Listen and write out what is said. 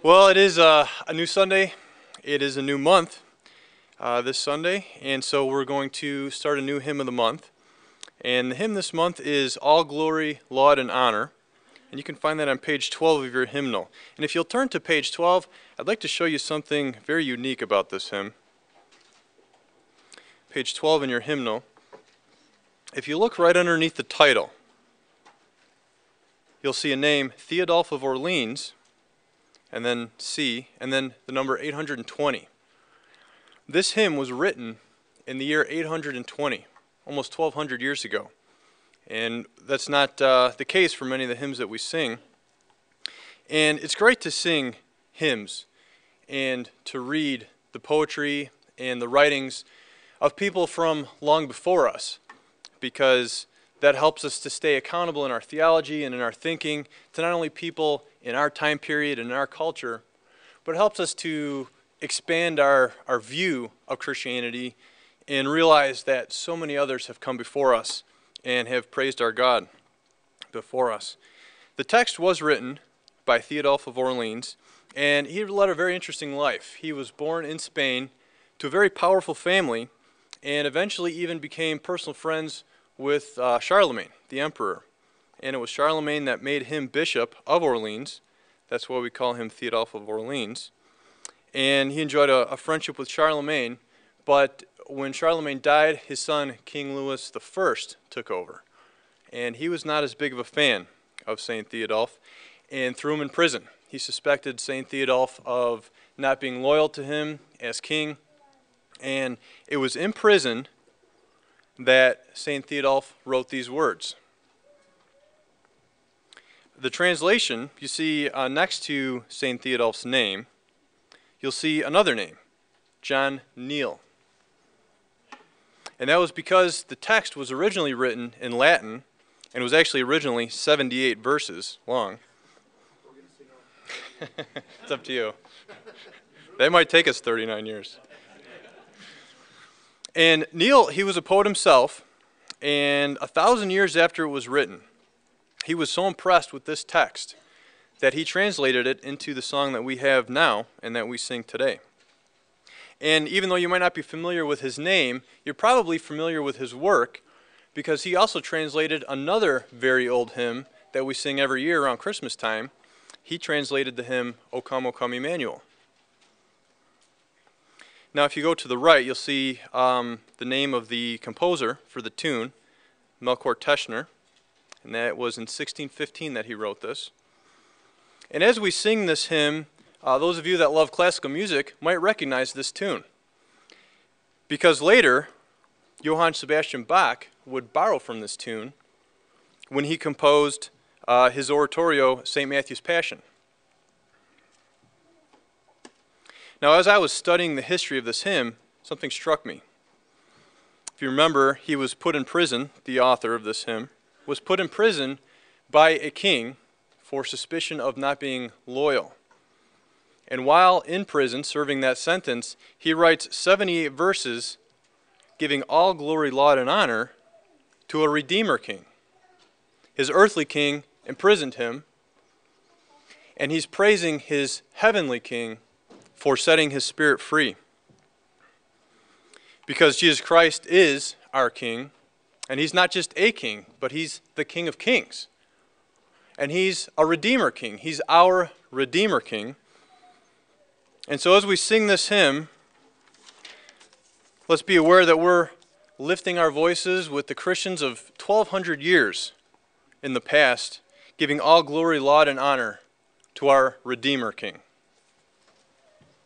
Well, it is a new Sunday. It is a new month this Sunday, and so we're going to start a new hymn of the month. And the hymn this month is All Glory, Laud and Honor, and you can find that on page 12 of your hymnal. And if you'll turn to page 12, I'd like to show you something very unique about this hymn. Page 12 in your hymnal. If you look right underneath the title, you'll see a name, Theodulph of Orleans, and then C, and then the number 820. This hymn was written in the year 820, almost 1,200 years ago. And that's not the case for many of the hymns that we sing. And it's great to sing hymns and to read the poetry and the writings of people from long before us, because that helps us to stay accountable in our theology and in our thinking to not only people in our time period and in our culture, but it helps us to expand our view of Christianity and realize that so many others have come before us and have praised our God before us. The text was written by Theodulph of Orleans, and he led a very interesting life. He was born in Spain to a very powerful family and eventually even became personal friends with Charlemagne, the emperor. And it was Charlemagne that made him Bishop of Orleans. That's why we call him Theodulph of Orleans. And he enjoyed a friendship with Charlemagne, but when Charlemagne died, his son, King Louis I, took over. And he was not as big of a fan of St. Theodulph and threw him in prison. He suspected St. Theodulph of not being loyal to him as king. And it was in prison that St. Theodulph wrote these words. The translation, you see next to St. Theodulph's name, you'll see another name, John Neale. And that was because the text was originally written in Latin, and it was actually originally 78 verses long. It's up to you. That might take us 39 years. And Neale, he was a poet himself, and 1,000 years after it was written, he was so impressed with this text that he translated it into the song that we have now and that we sing today. And even though you might not be familiar with his name, you're probably familiar with his work, because he also translated another very old hymn that we sing every year around Christmas time. He translated the hymn, O Come, Emmanuel. Now if you go to the right, you'll see the name of the composer for the tune, Melchior Teschner, and that was in 1615 that he wrote this. And as we sing this hymn, those of you that love classical music might recognize this tune, because later Johann Sebastian Bach would borrow from this tune when he composed his oratorio, St. Matthew's Passion. Now, as I was studying the history of this hymn, something struck me. If you remember, he was put in prison, the author of this hymn, was put in prison by a king for suspicion of not being loyal. And while in prison, serving that sentence, he writes 78 verses giving all glory, laud, and honor to a Redeemer king. His earthly king imprisoned him, and he's praising his heavenly king for setting his spirit free. Because Jesus Christ is our king, and he's not just a king, but he's the King of Kings. And he's a Redeemer king. He's our Redeemer king. And so as we sing this hymn, let's be aware that we're lifting our voices with the Christians of 1,200 years in the past, giving all glory, laud, and honor to our Redeemer king.